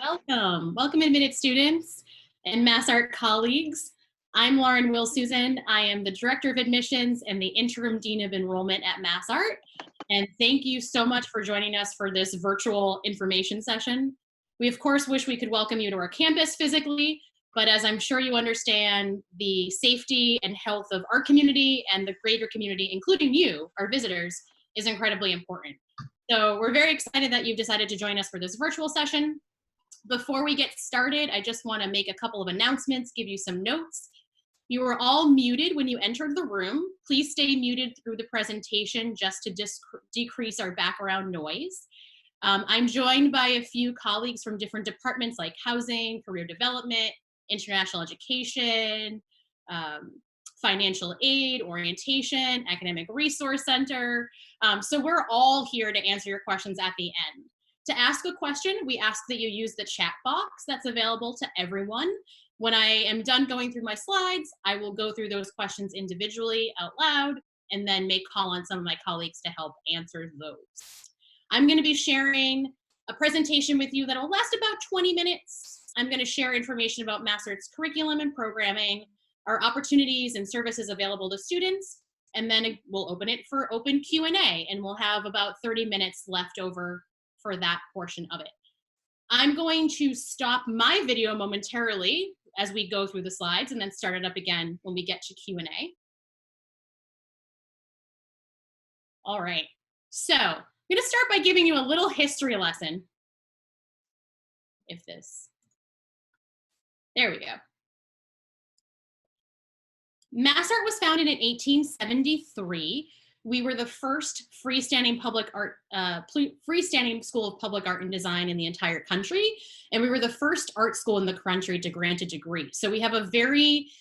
Welcome admitted students and MassArt colleagues. I'm Lauren Will-Susan. I am the Director of Admissions and the Interim Dean of Enrollment at MassArt. And thank you so much for joining us for this virtual information session. We of course wish we could welcome you to our campus physically, but as I'm sure you understand, the safety and health of our community and the greater community, including you, our visitors, is incredibly important. So we're very excited that you've decided to join us for this virtual session. Before we get started, I just want to make a couple of announcements, give you some notes. You were all muted when you entered the room. Please stay muted through the presentation just to decrease our background noise. I'm joined by a few colleagues from different departments like housing, career development, international education, financial aid, orientation, academic resource center. So we're all here to answer your questions at the end. To ask a question, we ask that you use the chat box that's available to everyone. When I am done going through my slides, I will go through those questions individually out loud and then make call on some of my colleagues to help answer those. I'm going to be sharing a presentation with you that will last about 20 minutes. I'm going to share information about MassArt's curriculum and programming, our opportunities and services available to students, and then we'll open it for open Q&A, and we'll have about 30 minutes left over for that portion of it. I'm going to stop my video momentarily as we go through the slides and then start it up again when we get to Q&A. All right, so I'm going to start by giving you a little history lesson. There we go. MassArt was founded in 1873. We were the first freestanding freestanding school of public art and design in the entire country, and we were the first art school in the country to grant a degree. So we have a very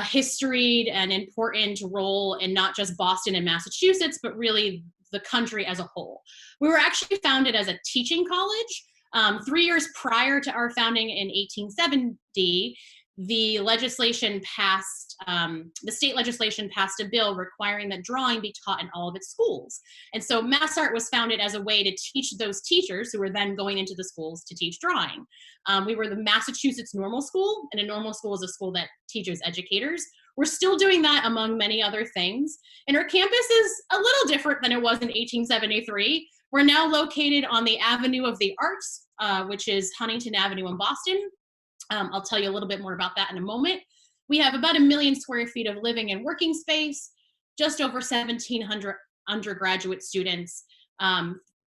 historied and important role in not just Boston and Massachusetts, but really the country as a whole. We were actually founded as a teaching college. 3 years prior to our founding in 1870, the legislation passed, the state legislation passed a bill requiring that drawing be taught in all of its schools. And so MassArt was founded as a way to teach those teachers who were then going into the schools to teach drawing. We were the Massachusetts Normal School, and a normal school is a school that teaches educators. We're still doing that among many other things. And our campus is a little different than it was in 1873. We're now located on the Avenue of the Arts, which is Huntington Avenue in Boston. I'll tell you a little bit more about that in a moment. We have about 1 million square feet of living and working space, just over 1,700 undergraduate students,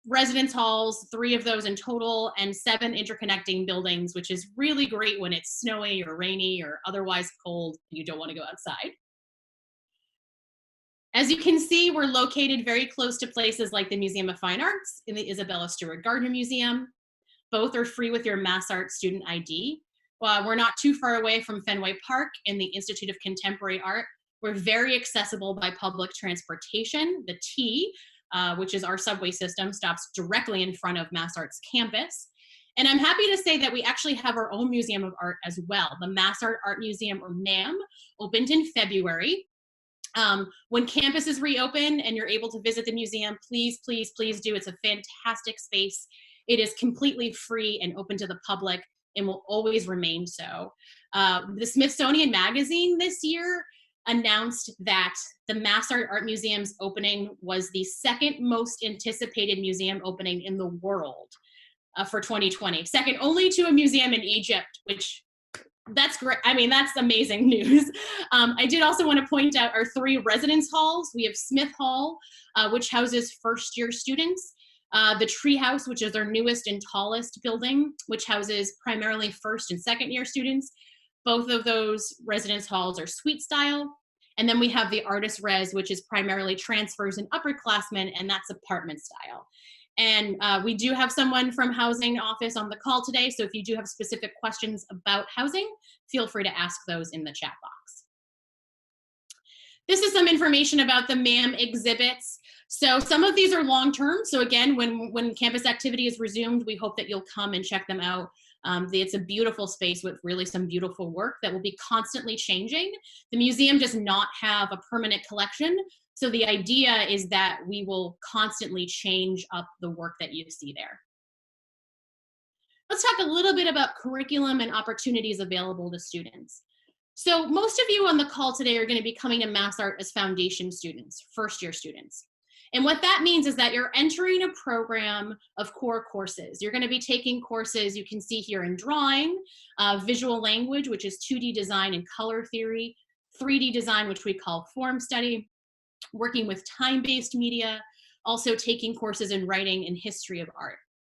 residence halls, 3 of those in total, and 7 interconnecting buildings, which is really great when it's snowy or rainy or otherwise cold and you don't want to go outside. As you can see, we're located very close to places like the Museum of Fine Arts and the Isabella Stewart Gardner Museum. Both are free with your MassArt student ID. We're not too far away from Fenway Park and the Institute of Contemporary Art. We're very accessible by public transportation. The T, which is our subway system, stops directly in front of MassArt's campus. And I'm happy to say that we actually have our own museum of art as well. The MassArt Art Museum, or MAM, opened in February. When campuses reopen and you're able to visit the museum, please, please, please do. It's a fantastic space. It is completely free and open to the public and will always remain so. The Smithsonian Magazine this year announced that the MassArt Art Museum's opening was the 2nd most anticipated museum opening in the world for 2020. Second only to a museum in Egypt, which that's great. I mean, that's amazing news. I did also want to point out our 3 residence halls. We have Smith Hall, which houses first-year students. The Treehouse, which is our newest and tallest building, which houses primarily first and second-year students. Both of those residence halls are suite style. And then we have the Artist Res, which is primarily transfers and upperclassmen, and that's apartment style. And we do have someone from Housing Office on the call today, so if you do have specific questions about housing, feel free to ask those in the chat box. This is some information about the MAM exhibits. So some of these are long-term. So again, when campus activity is resumed, we hope that you'll come and check them out. It's a beautiful space with really some beautiful work that will be constantly changing. The museum does not have a permanent collection. So the idea is that we will constantly change up the work that you see there. Let's talk a little bit about curriculum and opportunities available to students. So most of you on the call today are going to be coming to MassArt as foundation students, first year students. And what that means is that you're entering a program of core courses. You're going to be taking courses you can see here in drawing, visual language, which is 2D design and color theory, 3D design, which we call form study, working with time-based media, also taking courses in writing and history of art.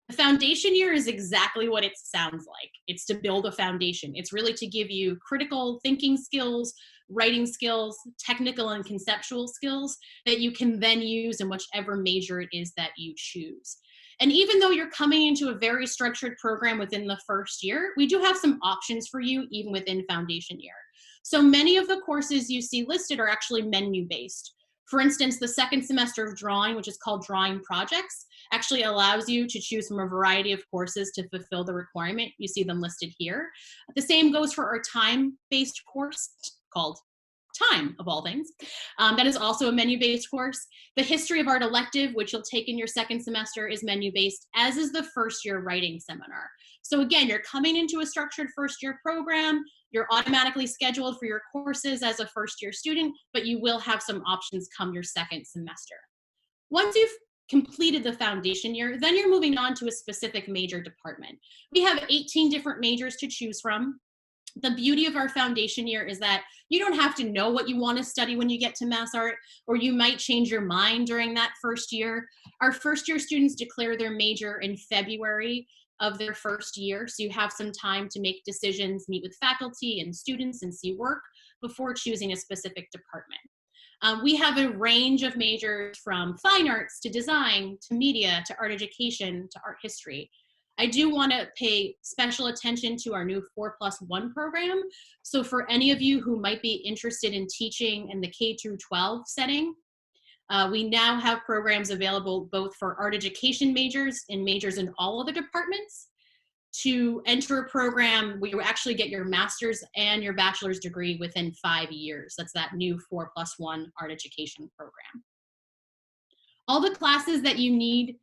The foundation year is exactly what it sounds like. It's to build a foundation. It's really to give you critical thinking skills, writing skills, technical and conceptual skills that you can then use in whichever major it is that you choose. And even though you're coming into a very structured program within the first year, we do have some options for you even within foundation year. So many of the courses you see listed are actually menu-based. For instance, the second semester of drawing, which is called Drawing Projects, actually allows you to choose from a variety of courses to fulfill the requirement. You see them listed here. The same goes for our time-based course called Time, of all things. That is also a menu-based course. The History of Art elective, which you'll take in your second semester, is menu-based, as is the first year writing seminar. So again, you're coming into a structured first year program. You're automatically scheduled for your courses as a first year student, but you will have some options come your second semester. Once you've completed the foundation year, then you're moving on to a specific major department. We have 18 different majors to choose from. The beauty of our foundation year is that you don't have to know what you want to study when you get to MassArt, or you might change your mind during that first year. Our first year students declare their major in February of their first year, so you have some time to make decisions, meet with faculty and students, and see work before choosing a specific department. We have a range of majors from fine arts to design to media to art education to art history. I do want to pay special attention to our new 4+1 program. So for any of you who might be interested in teaching in the K through 12 setting, we now have programs available both for art education majors and majors in all other departments. To enter a program where you actually get your master's and your bachelor's degree within 5 years. That's that new 4+1 art education program. All the classes that you need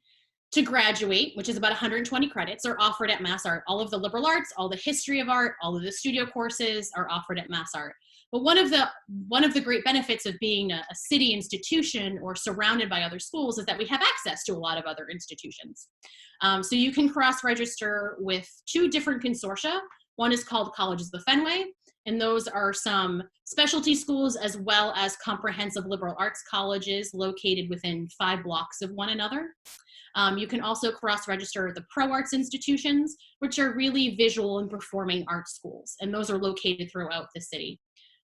to graduate, which is about 120 credits, are offered at MassArt. All of the liberal arts, all the history of art, all of the studio courses are offered at MassArt. But one of the great benefits of being a city institution or surrounded by other schools is that we have access to a lot of other institutions. So you can cross-register with 2 different consortia. One is called Colleges of the Fenway, and those are some specialty schools as well as comprehensive liberal arts colleges located within 5 blocks of one another. You can also cross-register the pro arts institutions, which are really visual and performing arts schools, and those are located throughout the city.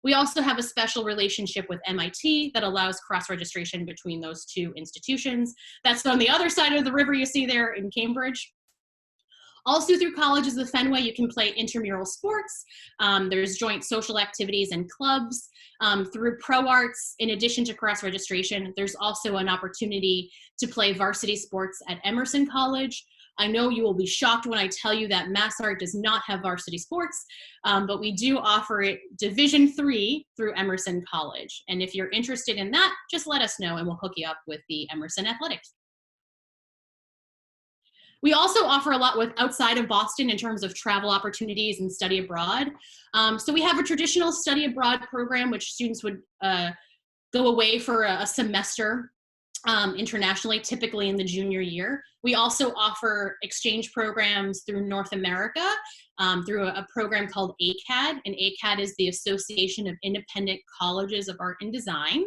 We also have a special relationship with MIT that allows cross-registration between those 2 institutions. That's on the other side of the river you see there in Cambridge. Also through Colleges of the Fenway, you can play intramural sports. There's joint social activities and clubs. Through Pro Arts, in addition to cross-registration, there's also an opportunity to play varsity sports at Emerson College. I know you will be shocked when I tell you that MassArt does not have varsity sports, but we do offer it Division III through Emerson College. And if you're interested in that, just let us know and we'll hook you up with the Emerson Athletics. We also offer a lot with outside of Boston in terms of travel opportunities and study abroad. So we have a traditional study abroad program, which students would go away for a semester internationally, typically in the junior year. We also offer exchange programs through North America through a program called ACAD, and ACAD is the Association of Independent Colleges of Art and Design,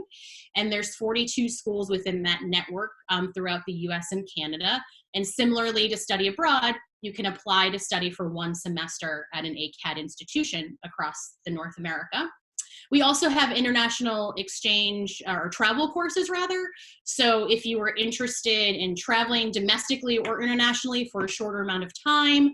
and there's 42 schools within that network throughout the US and Canada. And similarly to study abroad, you can apply to study for 1 semester at an ACAD institution across the North America. We also have international exchange or travel courses rather. So if you were interested in traveling domestically or internationally for a shorter amount of time,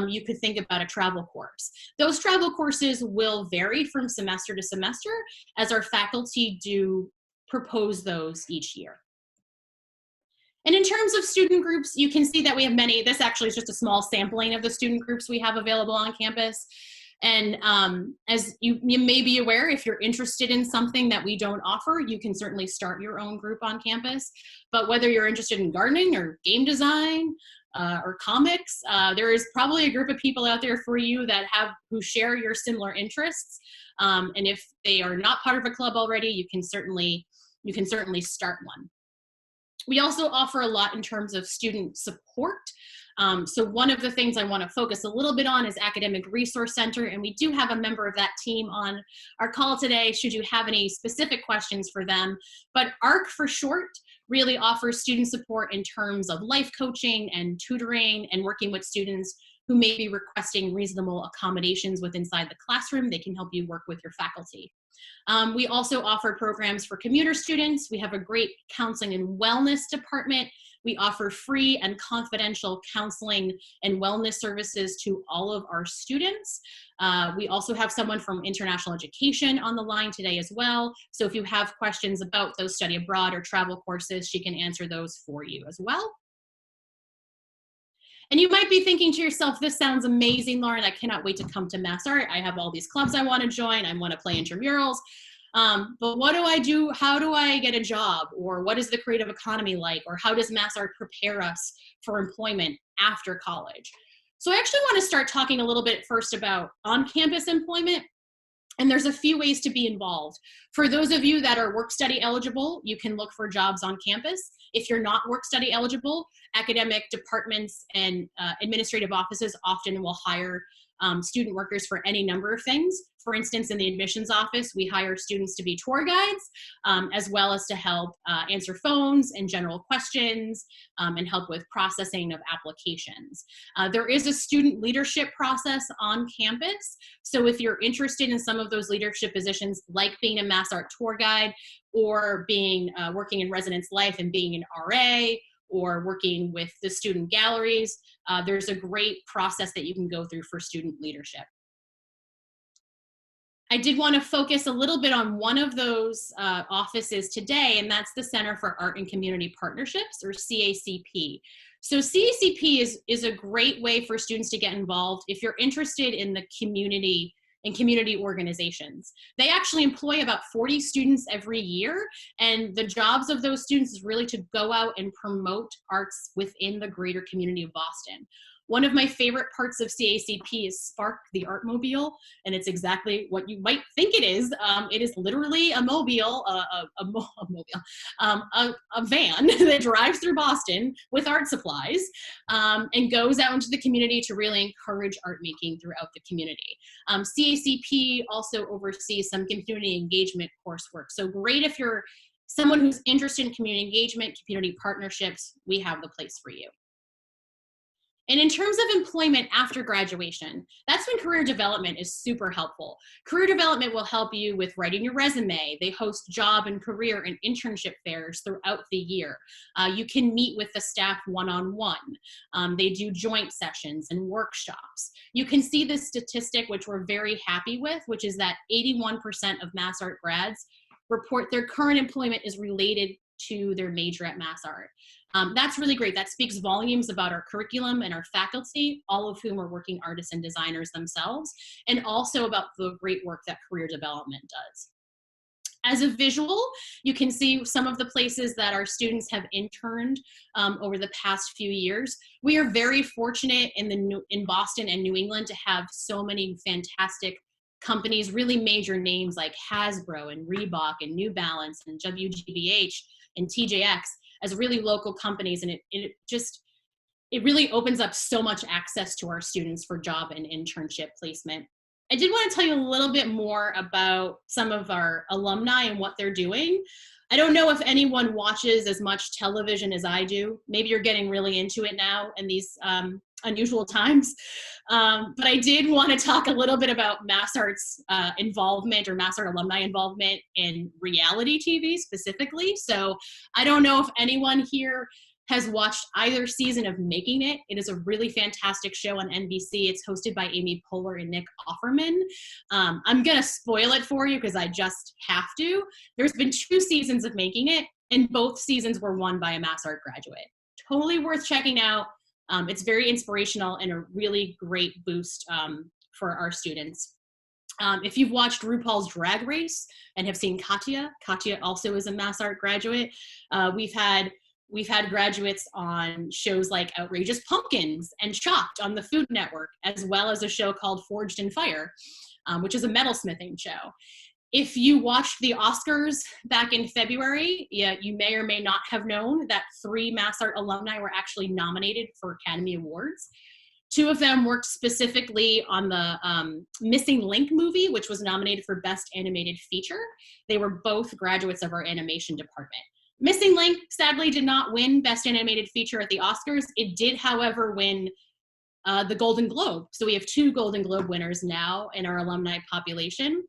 you could think about a travel course. Those travel courses will vary from semester to semester as our faculty do propose those each year. And in terms of student groups, you can see that we have many. This actually is just a small sampling of the student groups we have available on campus. And as you may be aware, if you're interested in something that we don't offer, you can certainly start your own group on campus. But whether you're interested in gardening or game design, or comics. There is probably a group of people out there for you who share your similar interests. And if they are not part of a club already, you can certainly start one. We also offer a lot in terms of student support. So one of the things I want to focus a little bit on is Academic Resource Center, and we do have a member of that team on our call today should you have any specific questions for them. But ARC for short really offers student support in terms of life coaching and tutoring and working with students who may be requesting reasonable accommodations inside the classroom. They can help you work with your faculty. We also offer programs for commuter students. We have a great counseling and wellness department. We offer free and confidential counseling and wellness services to all of our students. We also have someone from international education on the line today as well. So if you have questions about those study abroad or travel courses, she can answer those for you as well. And you might be thinking to yourself, this sounds amazing, Lauren. I cannot wait to come to MassArt. I have all these clubs I want to join. I want to play intramurals. But what do I do? How do I get a job? Or what is the creative economy like? Or how does MassArt prepare us for employment after college? So I actually want to start talking a little bit first about on-campus employment. And there's a few ways to be involved. For those of you that are work study eligible, you can look for jobs on campus. If you're not work study eligible, academic departments and administrative offices often will hire student workers for any number of things. For instance, in the admissions office, we hire students to be tour guides, as well as to help answer phones and general questions and help with processing of applications. There is a student leadership process on campus. So if you're interested in some of those leadership positions, like being a MassArt tour guide or being working in residence life and being an RA, or working with the student galleries, there's a great process that you can go through for student leadership. I did want to focus a little bit on one of those offices today, and that's the Center for Art and Community Partnerships, or CACP. So CACP is a great way for students to get involved if you're interested in the community and community organizations. They actually employ about 40 students every year, and the jobs of those students is really to go out and promote arts within the greater community of Boston. One of my favorite parts of CACP is Spark the Artmobile, and it's exactly what you might think it is. It is literally a mobile, a van that drives through Boston with art supplies and goes out into the community to really encourage art making throughout the community. CACP also oversees some community engagement coursework. So great if you're someone who's interested in community engagement, community partnerships, we have the place for you. And in terms of employment after graduation, that's when career development is super helpful. Career development will help you with writing your resume. They host job and career and internship fairs throughout the year. You can meet with the staff one-on-one. They do joint sessions and workshops. You can see this statistic, which we're very happy with, which is that 81% of MassArt grads report their current employment is related to their major at MassArt. That's really great. That speaks volumes about our curriculum and our faculty, all of whom are working artists and designers themselves, and also about the great work that career development does. As a visual, you can see some of the places that our students have interned over the past few years. We are very fortunate in Boston and New England to have so many fantastic companies, really major names like Hasbro and Reebok and New Balance and WGBH and TJX as really local companies, and it really opens up so much access to our students for job and internship placement. I did want to tell you a little bit more about some of our alumni and what they're doing. I don't know if anyone watches as much television as I do. Maybe you're getting really into it now in these unusual times. But I did want to talk a little bit about MassArt's involvement, or MassArt alumni involvement in reality TV specifically. So I don't know if anyone here has watched either season of Making It. It is a really fantastic show on NBC. It's hosted by Amy Poehler and Nick Offerman. I'm gonna spoil it for you because I just have to. There's been 2 seasons of Making It, and both seasons were won by a MassArt graduate. Totally worth checking out. It's very inspirational and a really great boost for our students. If you've watched RuPaul's Drag Race and have seen Katya also is a MassArt graduate. We've had We've had graduates on shows like Outrageous Pumpkins and Chopped on the Food Network, as well as a show called Forged in Fire, which is a metalsmithing show. If you watched the Oscars back in February, yeah, you may or may not have known that 3 MassArt alumni were actually nominated for Academy Awards. 2 of them worked specifically on the Missing Link movie, which was nominated for Best Animated Feature. They were both graduates of our animation department. Missing Link sadly did not win Best Animated Feature at the Oscars. It did, however, win the Golden Globe. So we have 2 Golden Globe winners now in our alumni population.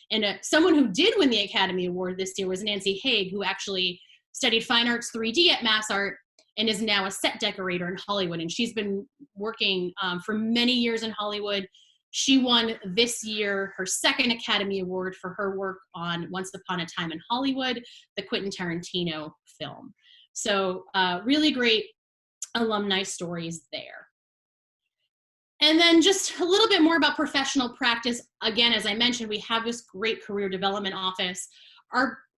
And someone who did win the Academy Award this year was Nancy Haig, who actually studied Fine Arts 3D at MassArt and is now a set decorator in Hollywood. And she's been working for many years in Hollywood. She won this year her 2nd Academy Award for her work on Once Upon a Time in Hollywood, the Quentin Tarantino film. So really great alumni stories there. And then just a little bit more about professional practice. Again, as I mentioned, we have this great career development office.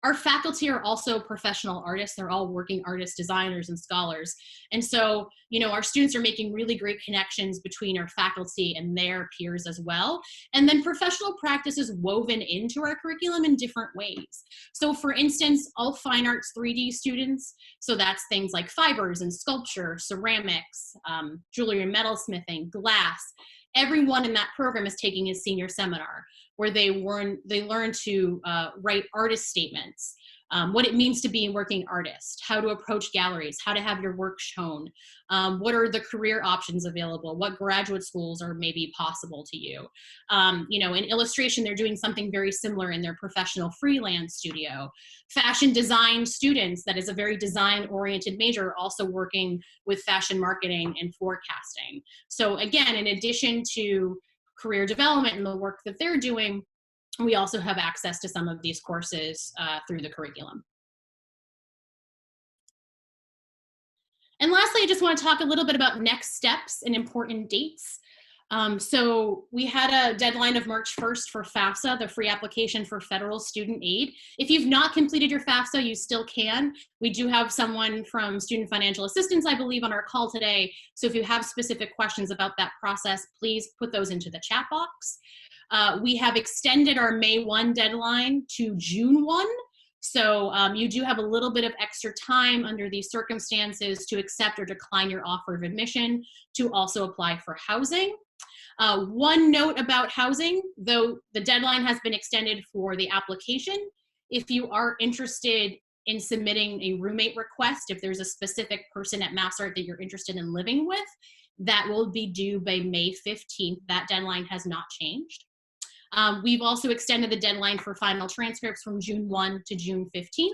Our faculty are also professional artists. They're all working artists, designers, and scholars. And so, you know, our students are making really great connections between our faculty and their peers as well. And then professional practice is woven into our curriculum in different ways. So for instance, all Fine Arts 3D students, so that's things like fibers and sculpture, ceramics, jewelry and metalsmithing, glass, everyone in that program is taking a senior seminar where they learn to write artist statements, what it means to be a working artist, how to approach galleries, how to have your work shown, what are the career options available, what graduate schools are maybe possible to you. You know, in illustration, they're doing something very similar in their professional freelance studio. Fashion design students, that is a very design-oriented major, also working with fashion marketing and forecasting. So again, in addition to career development and the work that they're doing, we also have access to some of these courses through the curriculum. And lastly, I just want to talk a little bit about next steps and important dates. So we had a deadline of March 1st for FAFSA, the free application for federal student aid. If you've not completed your FAFSA, you still can. We do have someone from Student Financial Assistance, I believe, on our call today. So if you have specific questions about that process, please put those into the chat box. We have extended our May 1 deadline to June 1. So you do have a little bit of extra time under these circumstances to accept or decline your offer of admission, to also apply for housing. One note about housing, though the deadline has been extended for the application, if you are interested in submitting a roommate request, if there's a specific person at MassArt that you're interested in living with, that will be due by May 15th. That deadline has not changed. We've also extended the deadline for final transcripts from June 1 to June 15th.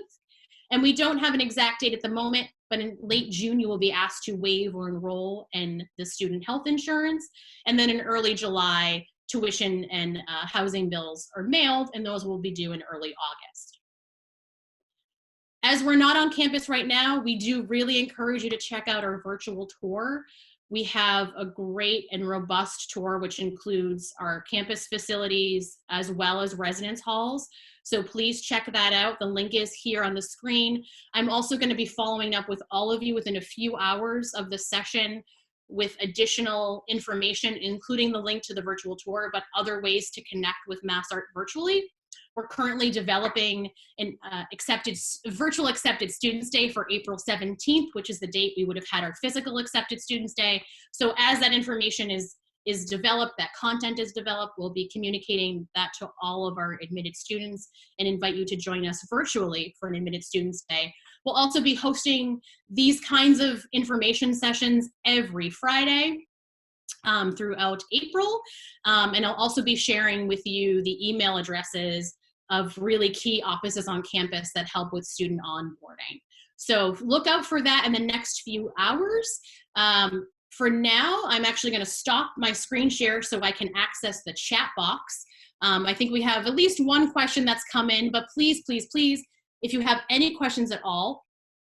And we don't have an exact date at the moment, but in late June, you will be asked to waive or enroll in the student health insurance. And then in early July, tuition and housing bills are mailed, and those will be due in early August. As we're not on campus right now, we do really encourage you to check out our virtual tour. We have a great and robust tour, which includes our campus facilities as well as residence halls. So please check that out. The link is here on the screen. I'm also going to be following up with all of you within a few hours of the session with additional information, including the link to the virtual tour, but other ways to connect with MassArt virtually. We're currently developing an virtual accepted students day for April 17th, which is the date we would have had our physical accepted students day. So as that information is developed, that content is developed, we'll be communicating that to all of our admitted students and invite you to join us virtually for an admitted students day. We'll also be hosting these kinds of information sessions every Friday throughout April. And I'll also be sharing with you the email addresses of really key offices on campus that help with student onboarding. So look out for that in the next few hours. For now, I'm actually going to stop my screen share so I can access the chat box. I think we have at least one question that's come in, but please, please, please, if you have any questions at all,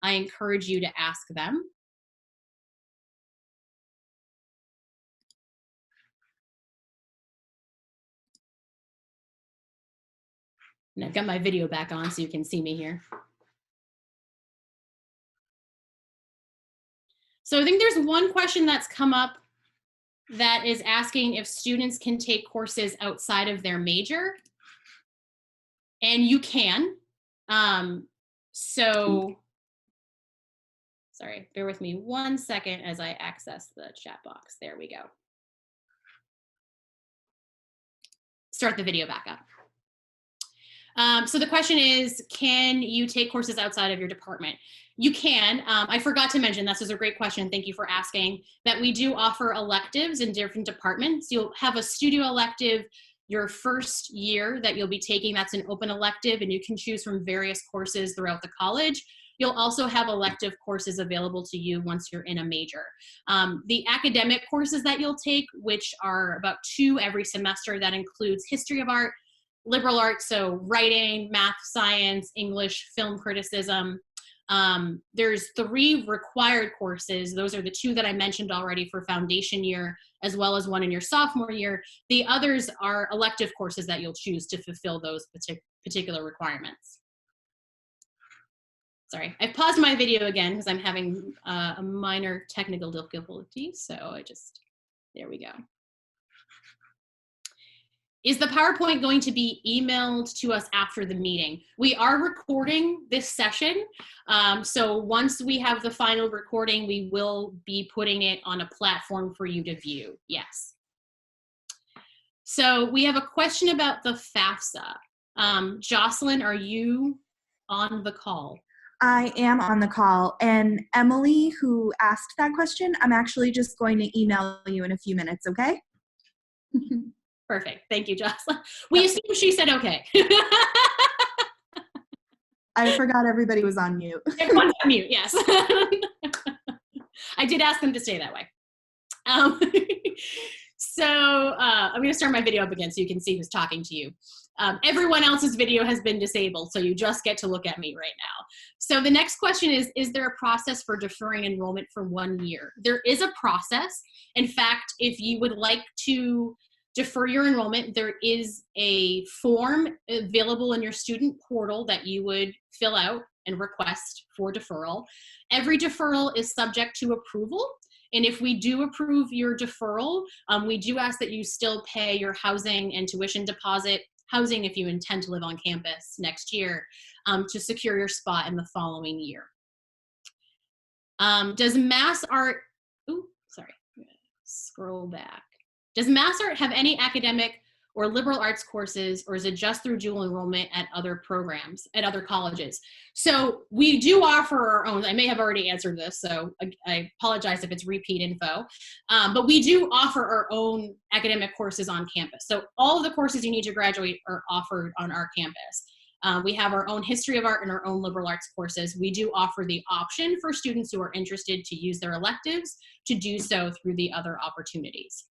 I encourage you to ask them. And I've got my video back on so you can see me here. So I think there's one question that's come up that is asking if students can take courses outside of their major. And you can. So, sorry, bear with me 1 second as I access the chat box. There we go. Start the video back up. So the question is, can you take courses outside of your department? You can. I forgot to mention, this is a great question. Thank you for asking, that we do offer electives in different departments. You'll have a studio elective your first year that you'll be taking. That's an open elective, and you can choose from various courses throughout the college. You'll also have elective courses available to you once you're in a major. The academic courses that you'll take, which are about 2 every semester, that includes history of art, liberal arts, so writing, math, science, English, film criticism. There's 3 required courses. Those are the 2 that I mentioned already for foundation year, as well as 1 in your sophomore year. The others are elective courses that you'll choose to fulfill those particular requirements. Sorry, I've paused my video again because I'm having a minor technical difficulty. So there we go. Is the PowerPoint going to be emailed to us after the meeting? We are recording this session. So once we have the final recording, we will be putting it on a platform for you to view, yes. So we have a question about the FAFSA. Jocelyn, are you on the call? I am on the call, and Emily, who asked that question, I'm actually just going to email you in a few minutes, okay? Perfect. Thank you, Jocelyn. We assume she said okay. I forgot everybody was on mute. Everyone's on mute, yes. I did ask them to stay that way. So I'm going to start my video up again so you can see who's talking to you. Everyone else's video has been disabled, so you just get to look at me right now. So the next question is there a process for deferring enrollment for 1 year? There is a process. In fact, if you would like to defer your enrollment, there is a form available in your student portal that you would fill out and request for deferral. Every deferral is subject to approval. And if we do approve your deferral, we do ask that you still pay your housing and tuition deposit, housing if you intend to live on campus next year, to secure your spot in the following year. Does MassArt, scroll back. Does MassArt have any academic or liberal arts courses, or is it just through dual enrollment at other programs, at other colleges? So we do offer our own. I may have already answered this, so I apologize if it's repeat info. But we do offer our own academic courses on campus. So all of the courses you need to graduate are offered on our campus. We have our own history of art and our own liberal arts courses. We do offer the option for students who are interested to use their electives to do so through the other opportunities.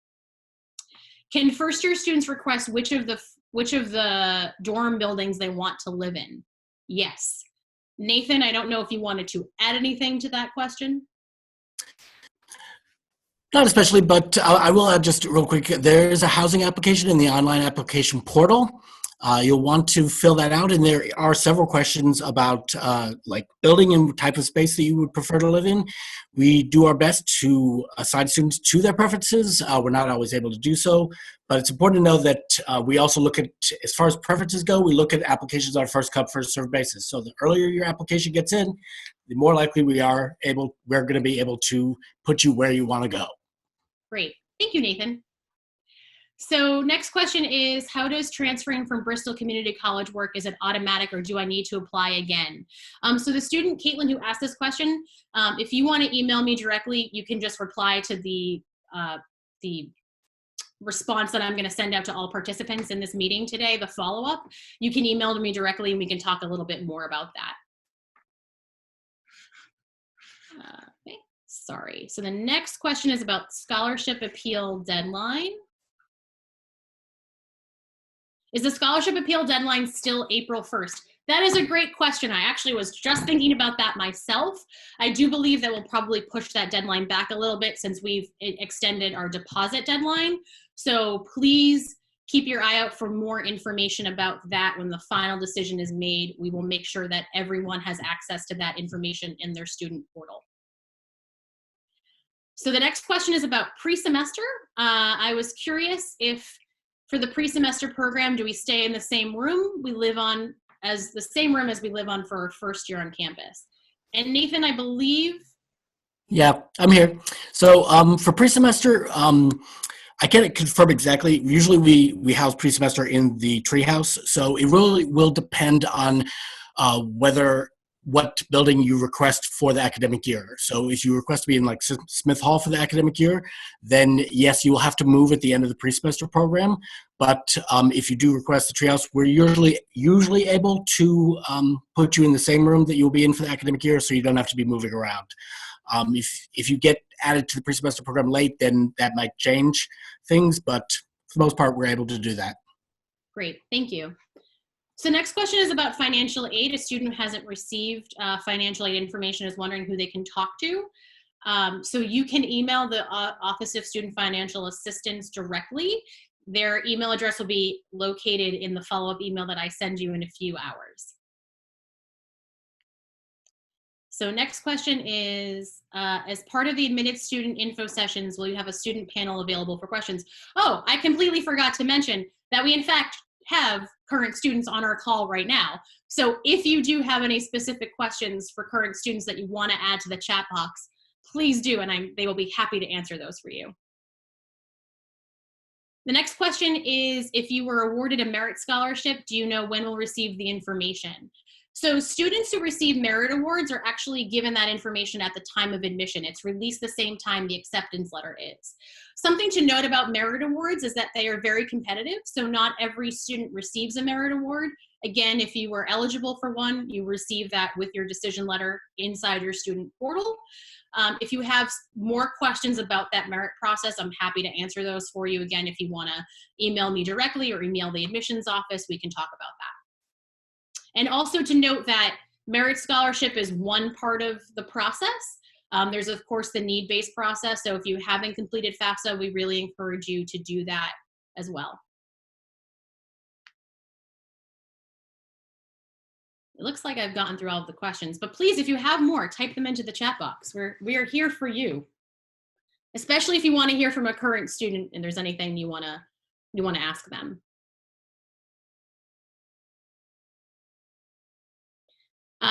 Can first-year students request which of the dorm buildings they want to live in? Yes. Nathan, I don't know if you wanted to add anything to that question. Not especially, but I will add just real quick. There's a housing application in the online application portal. You'll want to fill that out, and there are several questions about like building and type of space that you would prefer to live in. We do our best to assign students to their preferences. We're not always able to do so, but it's important to know that we also look at, as far as preferences go, we look at applications on a first come, first served basis. So the earlier your application gets in, the more likely we're going to be able to put you where you want to go. Great. Thank you, Nathan. So next question is, how does transferring from Bristol Community College work? Is it automatic, or do I need to apply again? So the student, Caitlin, who asked this question, if you want to email me directly, you can just reply to the response that I'm going to send out to all participants in this meeting today, the follow-up. You can email to me directly and we can talk a little bit more about that. Okay, sorry. So the next question is about scholarship appeal deadline. Is the scholarship appeal deadline still April 1st? That is a great question. I actually was just thinking about that myself. I do believe that we'll probably push that deadline back a little bit since we've extended our deposit deadline. So please keep your eye out for more information about that. When the final decision is made, we will make sure that everyone has access to that information in their student portal. So the next question is about pre-semester. I was curious if for the pre-semester program, do we stay in the same room we live on as the same room as we live on for our first year on campus? And Nathan, I believe. Yeah, I'm here. So for pre-semester, I can't confirm exactly. Usually we house pre-semester in the treehouse, so it really will depend on what building you request for the academic year. So if you request to be in like Smith Hall for the academic year, then yes, you will have to move at the end of the pre-semester program. But if you do request the treehouse, we're usually able to put you in the same room that you'll be in for the academic year, so you don't have to be moving around. If you get added to the pre-semester program late, then that might change things, but for the most part, we're able to do that. Great, thank you. So next question is about financial aid. A student who hasn't received financial aid information is wondering who they can talk to. So you can email the Office of Student Financial Assistance directly. Their email address will be located in the follow-up email that I send you in a few hours. So next question is, as part of the admitted student info sessions, will you have a student panel available for questions? Oh, I completely forgot to mention that we in fact have current students on our call right now. So if you do have any specific questions for current students that you want to add to the chat box, please do, and they will be happy to answer those for you. The next question is, if you were awarded a merit scholarship, do you know when we'll receive the information? So students who receive merit awards are actually given that information at the time of admission. It's released the same time the acceptance letter is. Something to note about merit awards is that they are very competitive, so not every student receives a merit award. Again, if you were eligible for one, you receive that with your decision letter inside your student portal. If you have more questions about that merit process, I'm happy to answer those for you. Again, if you want to email me directly or email the admissions office, we can talk about that. And also to note that merit scholarship is one part of the process. There's of course the need-based process. So if you haven't completed FAFSA, we really encourage you to do that as well. It looks like I've gotten through all of the questions, but please, if you have more, type them into the chat box. We are here for you, especially if you want to hear from a current student and there's anything you want to ask them.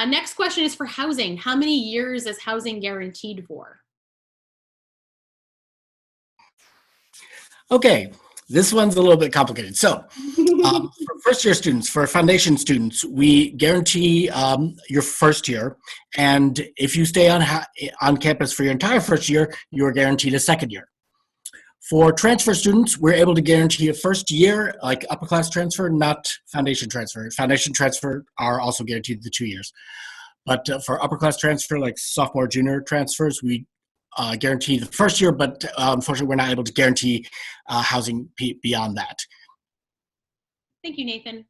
Next question is for housing. How many years is housing guaranteed for? Okay, this one's a little bit complicated. So for first-year students, for foundation students, we guarantee your first year, and if you stay on campus for your entire first year, you are guaranteed a second year. For transfer students, we're able to guarantee a first year, like upper class transfer, not foundation transfer. Foundation transfer are also guaranteed the 2 years. But for upper class transfer, like sophomore, junior transfers, we guarantee the first year, but unfortunately, we're not able to guarantee housing beyond that. Thank you, Nathan.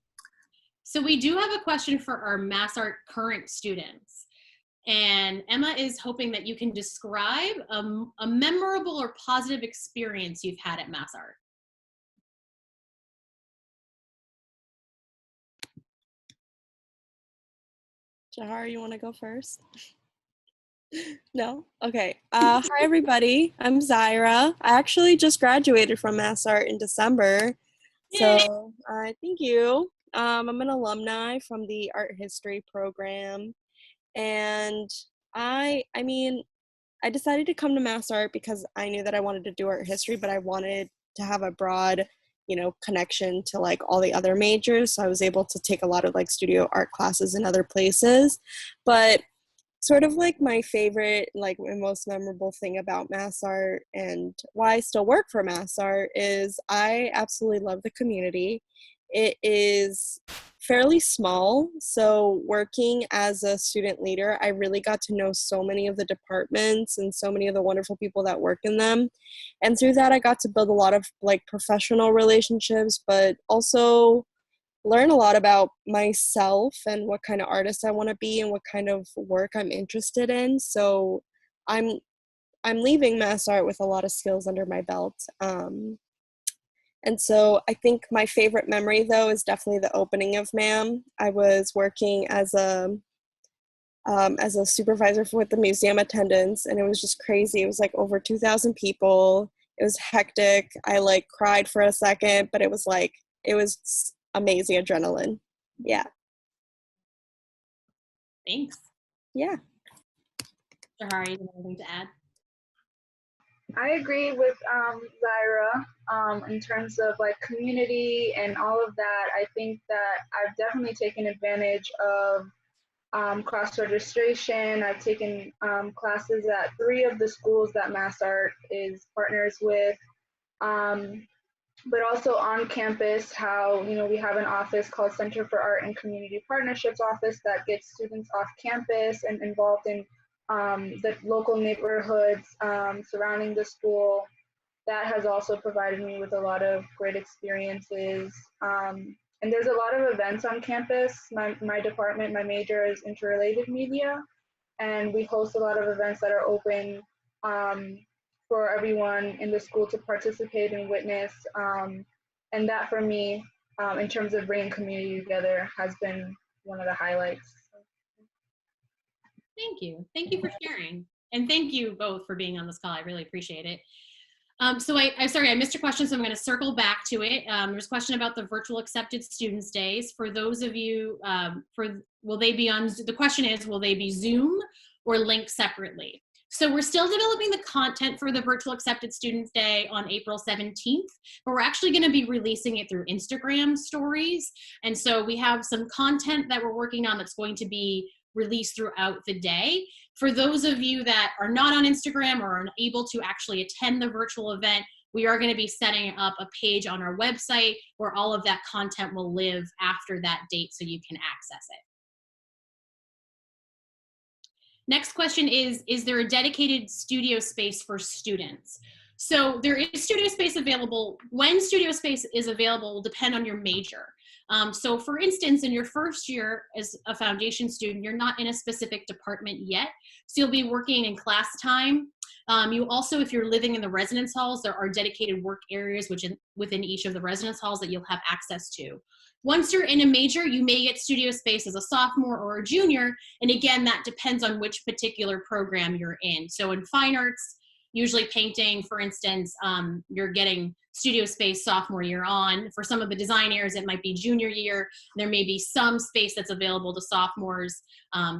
So we do have a question for our MassArt current students. And Emma is hoping that you can describe a memorable or positive experience you've had at MassArt. Jahar, you want to go first? No? Okay. Hi, everybody. I'm Zaira. I actually just graduated from MassArt in December. So thank you. I'm an alumni from the art history program. And I decided to come to MassArt because I knew that I wanted to do art history, but I wanted to have a broad, connection to like all the other majors. So I was able to take a lot of like studio art classes in other places. But sort of like my favorite, like my most memorable thing about MassArt and why I still work for MassArt is I absolutely love the community. It is fairly small, so working as a student leader, I really got to know so many of the departments and so many of the wonderful people that work in them. And through that, I got to build a lot of like professional relationships, but also learn a lot about myself and what kind of artist I want to be and what kind of work I'm interested in. So I'm leaving MassArt with a lot of skills under my belt. And so I think my favorite memory, though, is definitely the opening of MAM. I was working as a as a supervisor with the museum attendance, and it was just crazy. It was like over 2,000 people. It was hectic. I like cried for a second, but it was amazing adrenaline. Yeah. Thanks. Yeah. Jahari, you have anything to add? I agree with Zaira in terms of like community and all of that. I think that I've definitely taken advantage of cross registration. I've taken classes at 3 of the schools that MassArt is partners with. But also on campus, how, you know, we have an office called Center for Art and Community Partnerships office that gets students off campus and involved in the local neighborhoods surrounding the school. That has also provided me with a lot of great experiences. And there's a lot of events on campus. My department, my major is interrelated media, and we host a lot of events that are open for everyone in the school to participate and witness. And that for me, in terms of bringing community together, has been one of the highlights. Thank you. Thank you for sharing. And thank you both for being on this call. I really appreciate it. So sorry, I missed your question, so I'm going to circle back to it. There's a question about the virtual accepted students days. For those of you, will they be on, the question is, will they be Zoom or linked separately? So we're still developing the content for the virtual accepted students day on April 17th, but we're actually going to be releasing it through Instagram stories. And so we have some content that we're working on that's going to be released throughout the day. For those of you that are not on Instagram or are unable to actually attend the virtual event, we are going to be setting up a page on our website where all of that content will live after that date so you can access it. Next question is there a dedicated studio space for students? So there is studio space available. When studio space is available will depend on your major. So for instance, in your first year as a foundation student, you're not in a specific department yet. So you'll be working in class time. You also, if you're living in the residence halls, there are dedicated work areas within each of the residence halls that you'll have access to. Once you're in a major, you may get studio space as a sophomore or a junior. And again, that depends on which particular program you're in. So in fine arts, usually painting, for instance, you're getting studio space sophomore year on. For some of the design areas, it might be junior year. There may be some space that's available to sophomores,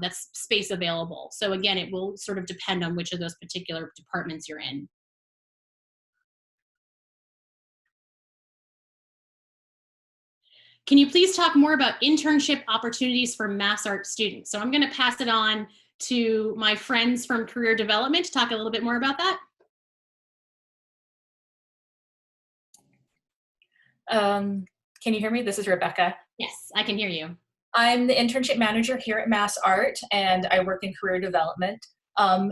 that's space available. So again, it will sort of depend on which of those particular departments you're in. Can you please talk more about internship opportunities for MassArt students? So I'm going to pass it on to my friends from career development to talk a little bit more about that. Can you hear me? This is Rebecca. Yes, I can hear you. I'm the internship manager here at MassArt, and I work in career development. At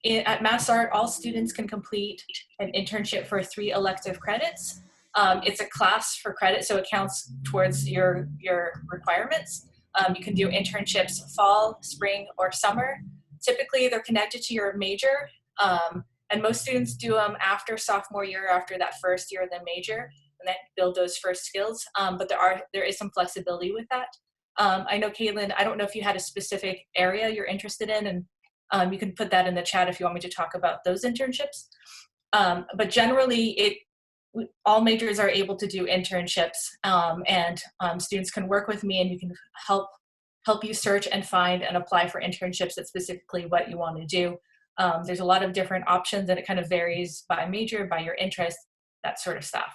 MassArt, all students can complete an internship for 3 elective credits. It's a class for credit, so it counts towards your requirements. You can do internships fall, spring, or summer. Typically, they're connected to your major, and most students do them after sophomore year, after that first year of the major, and then build those first skills. But there is some flexibility with that. I know, Caitlin, I don't know if you had a specific area you're interested in, and you can put that in the chat if you want me to talk about those internships. But generally, all majors are able to do internships, and students can work with me, and you can help you search and find and apply for internships that's specifically what you want to do. There's a lot of different options, and it kind of varies by major, by your interest, that sort of stuff.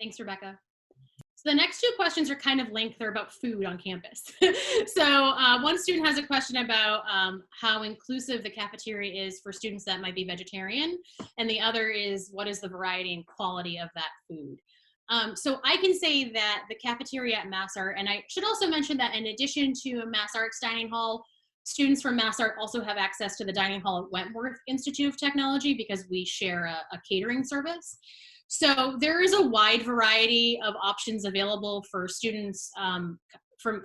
Thanks, Rebecca. So the next 2 questions are kind of linked. They're about food on campus. So one student has a question about how inclusive the cafeteria is for students that might be vegetarian. And the other is, what is the variety and quality of that food? So I can say that the cafeteria at MassArt, and I should also mention that in addition to a MassArt's dining hall, students from MassArt also have access to the dining hall at Wentworth Institute of Technology because we share a catering service. So there is a wide variety of options available for students from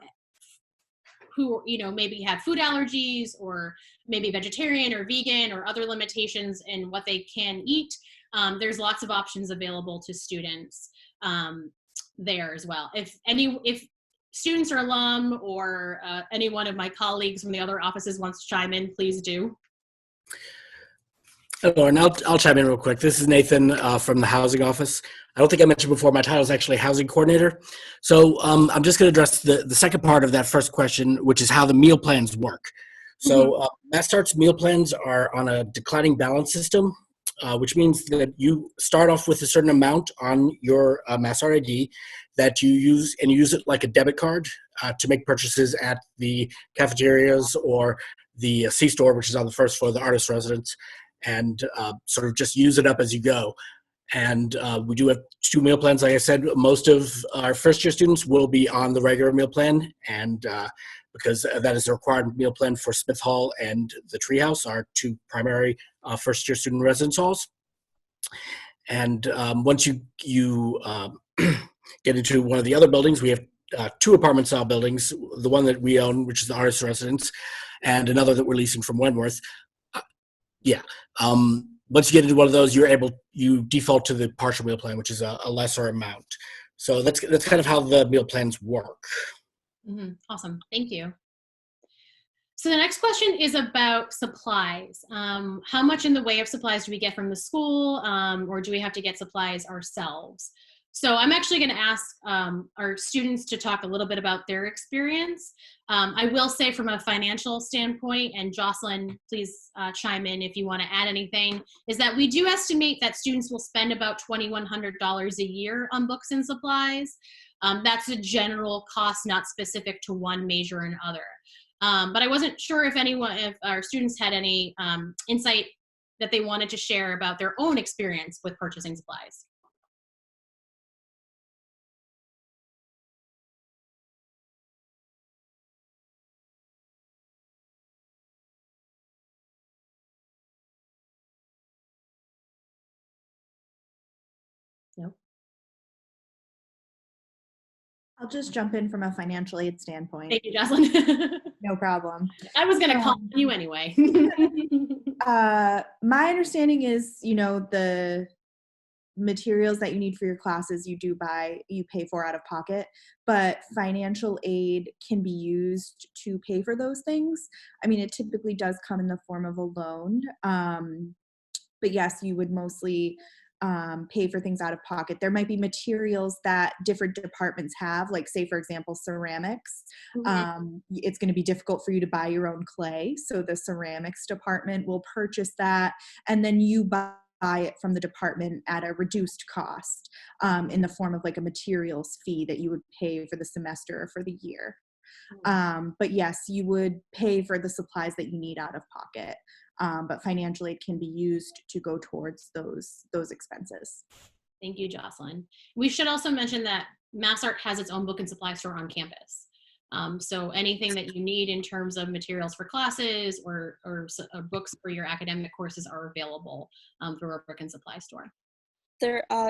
who maybe have food allergies or maybe vegetarian or vegan or other limitations in what they can eat. There's lots of options available to students there as well. If students or alum or any one of my colleagues from the other offices wants to chime in, please do. Hello, and I'll chime in real quick. This is Nathan from the housing office. I don't think I mentioned before, my title is actually housing coordinator. So I'm just going to address the second part of that first question, which is how the meal plans work. So MassArt's meal plans are on a declining balance system, which means that you start off with a certain amount on your MassArt ID that you use, and you use it like a debit card to make purchases at the cafeterias or the C-store, which is on the first floor of the artist residence, and sort of just use it up as you go. And we do have 2 meal plans. Like I said, most of our first year students will be on the regular meal plan, and because that is a required meal plan for Smith Hall and the Treehouse, our 2 primary first year student residence halls. And once you get into one of the other buildings, we have 2 apartment style buildings, the one that we own, which is the artist residence, and another that we're leasing from Wentworth. Once you get into one of those, you default to the partial meal plan, which is a lesser amount. So that's kind of how the meal plans work. Awesome, thank you. So the next question is about supplies. How much in the way of supplies do we get from the school, or do we have to get supplies ourselves? So I'm actually going to ask our students to talk a little bit about their experience. I will say from a financial standpoint, and Jocelyn, please chime in if you want to add anything, is that we do estimate that students will spend about $2,100 a year on books and supplies. That's a general cost, not specific to one major and other. But I wasn't sure if our students had any insight that they wanted to share about their own experience with purchasing supplies. No. I'll just jump in from a financial aid standpoint. Thank you, Jocelyn. No problem. I was going to call you anyway. My understanding is, the materials that you need for your classes, you pay for out of pocket, but financial aid can be used to pay for those things. I mean, it typically does come in the form of a loan. But yes, you would mostly pay for things out of pocket. There might be materials that different departments have, like say, for example, ceramics. It's going to be difficult for you to buy your own clay. So the ceramics department will purchase that, and then you buy it from the department at a reduced cost in the form of like a materials fee that you would pay for the semester or for the year. But yes, you would pay for the supplies that you need out of pocket. But financial aid can be used to go towards those expenses. Thank you, Jocelyn. We should also mention that MassArt has its own book and supply store on campus. So anything that you need in terms of materials for classes or books for your academic courses are available through our book and supply store.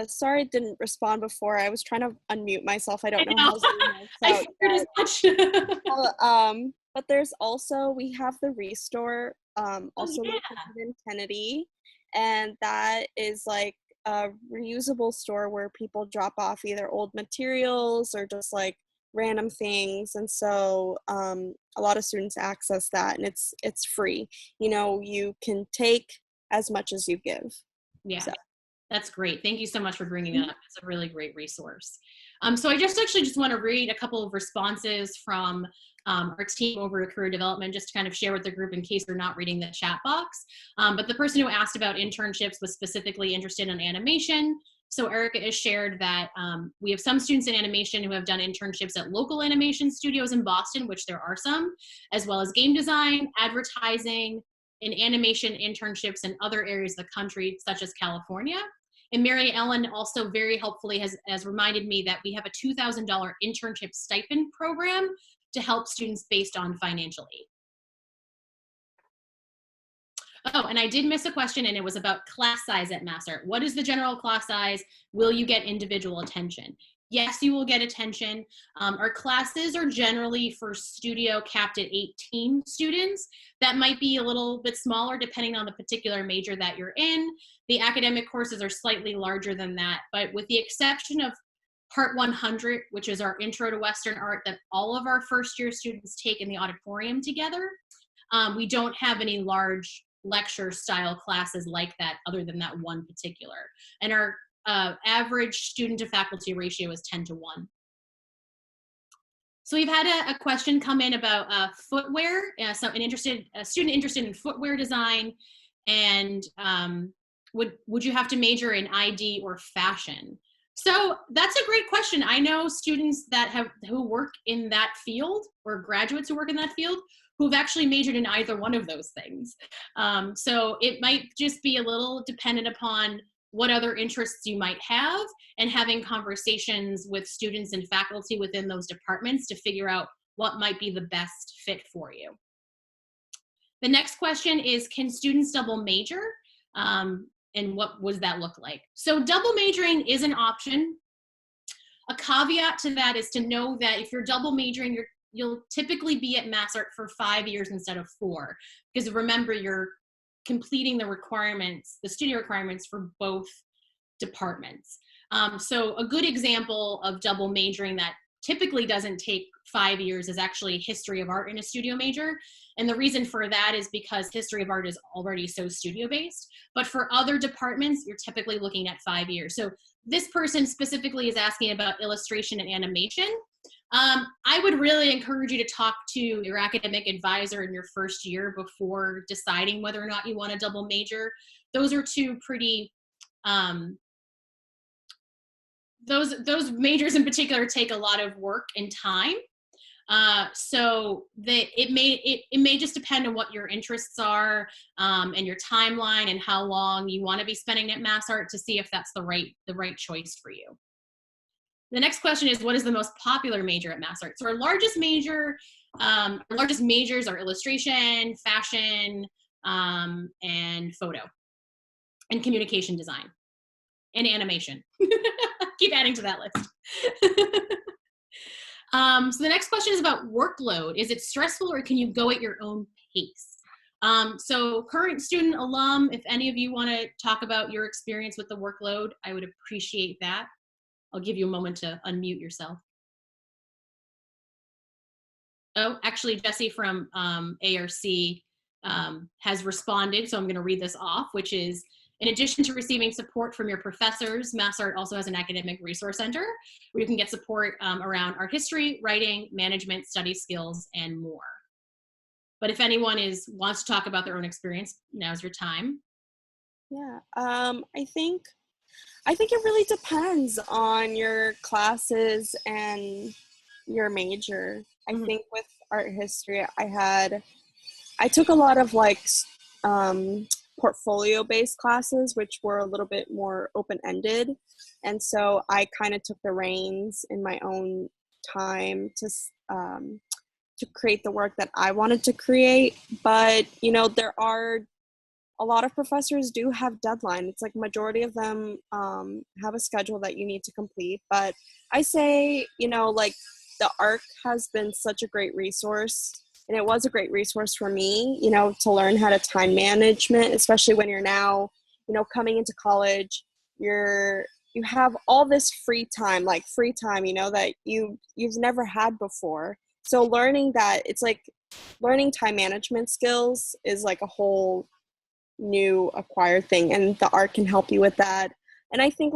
Sorry I didn't respond before. I was trying to unmute myself. I don't know how Zoom works. I figured as much. But there's also, we have the Restore, also yeah. located in Kennedy, and that is like a reusable store where people drop off either old materials or just like random things, and so a lot of students access that, and it's free. You can take as much as you give. Yeah. So. That's great. Thank you so much for bringing that up. It's a really great resource. So I just want to read a couple of responses from our team over at Career Development, just to kind of share with the group in case they're not reading the chat box. But the person who asked about internships was specifically interested in animation. So Erica has shared that we have some students in animation who have done internships at local animation studios in Boston, which there are some, as well as game design, advertising, and animation internships in other areas of the country, such as California. And Mary Ellen also very helpfully has reminded me that we have a $2,000 internship stipend program to help students based on financial aid. Oh, and I did miss a question, and it was about class size at MassArt. What is the general class size? Will you get individual attention? Yes, you will get attention. Our classes are generally for studio capped at 18 students. That might be a little bit smaller depending on the particular major that you're in. The academic courses are slightly larger than that, but with the exception of Part 100, which is our Intro to Western Art that all of our first-year students take in the auditorium together. We don't have any large lecture style classes like that other than that one particular. And our average student to faculty ratio is 10 to 1. So we've had a question come in about footwear. So a student interested in footwear design, and would you have to major in ID or fashion? So that's a great question. I know students who work in that field, or graduates who work in that field, who've actually majored in either one of those things. So it might just be a little dependent upon what other interests you might have, and having conversations with students and faculty within those departments to figure out what might be the best fit for you. The next question is, can students double major? And what does that look like? So double majoring is an option. A caveat to that is to know that if you're double majoring, you'll typically be at MassArt for 5 years instead of 4. Because remember, you're completing the requirements, the studio requirements for both departments. So a good example of double majoring that typically doesn't take 5 years is actually history of art in a studio major. And the reason for that is because history of art is already so studio based. But for other departments, you're typically looking at 5 years. So this person specifically is asking about illustration and animation. I would really encourage you to talk to your academic advisor in your first year before deciding whether or not you want to double major. Those are two pretty, those majors in particular take a lot of work and time. So it may just depend on what your interests are, and your timeline and how long you want to be spending at MassArt to see if that's the right choice for you. The next question is, what is the most popular major at MassArt? So our largest majors are illustration, fashion, and photo, and communication design, and animation. Keep adding to that list. So the next question is about workload. Is it stressful, or can you go at your own pace? So current student, alum, if any of you want to talk about your experience with the workload, I would appreciate that. I'll give you a moment to unmute yourself. Oh, actually, Jesse from ARC has responded, so I'm going to read this off, which is, in addition to receiving support from your professors, MassArt also has an academic resource center where you can get support around art history, writing, management, study skills, and more. But if anyone wants to talk about their own experience, now's your time. Yeah, I think it really depends on your classes and your major. I think with art history, I took a lot of portfolio-based classes, which were a little bit more open-ended. And so I kind of took the reins in my own time to create the work that I wanted to create. But, there are a lot of professors do have deadline. It's like majority of them have a schedule that you need to complete. But I say, the ARC has been such a great resource. And it was a great resource for me, to learn how to time management, especially when you're now, coming into college. You have all this free time, that you've never had before. So learning that, it's like learning time management skills is like a whole new acquired thing, and the art can help you with that. And I think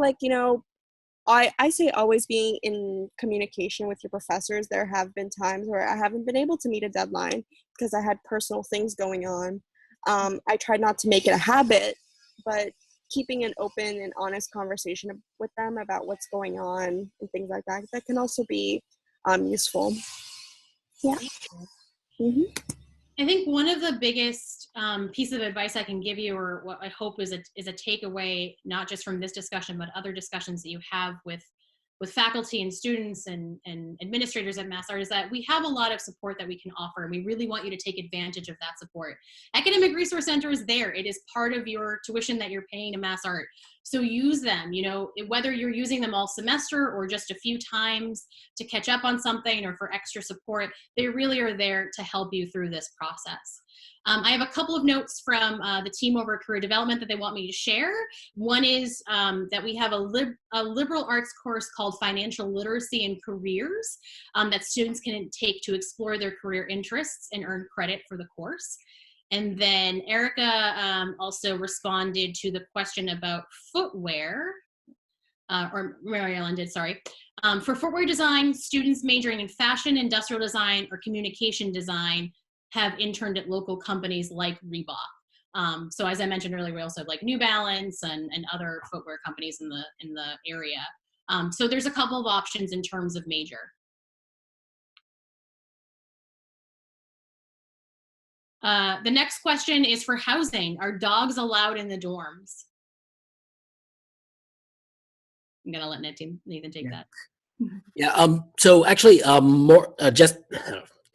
I say always being in communication with your professors. There have been times where I haven't been able to meet a deadline because I had personal things going on. I tried not to make it a habit, but keeping an open and honest conversation with them about what's going on and things like that can also be useful. Yeah. I think one of the biggest pieces of advice I can give you, or what I hope is a takeaway, not just from this discussion, but other discussions that you have with faculty and students and administrators at MassArt, is that we have a lot of support that we can offer, and we really want you to take advantage of that support. Academic Resource Center is there. It is part of your tuition that you're paying to MassArt. So use them, you know, whether you're using them all semester or just a few times to catch up on something or for extra support, they really are there to help you through this process. I have a couple of notes from the team over at Career Development that they want me to share. One is that we have a liberal arts course called Financial Literacy and Careers that students can take to explore their career interests and earn credit for the course. And then Erica also responded to the question about footwear, or Mary Ellen did, sorry. For footwear design, students majoring in fashion, industrial design, or communication design have interned at local companies like Reebok. So as I mentioned earlier, we also have like New Balance and other footwear companies in the area. So there's a couple of options in terms of major. The next question is for housing. Are dogs allowed in the dorms? I'm gonna let Nathan take that. Yeah. So actually, just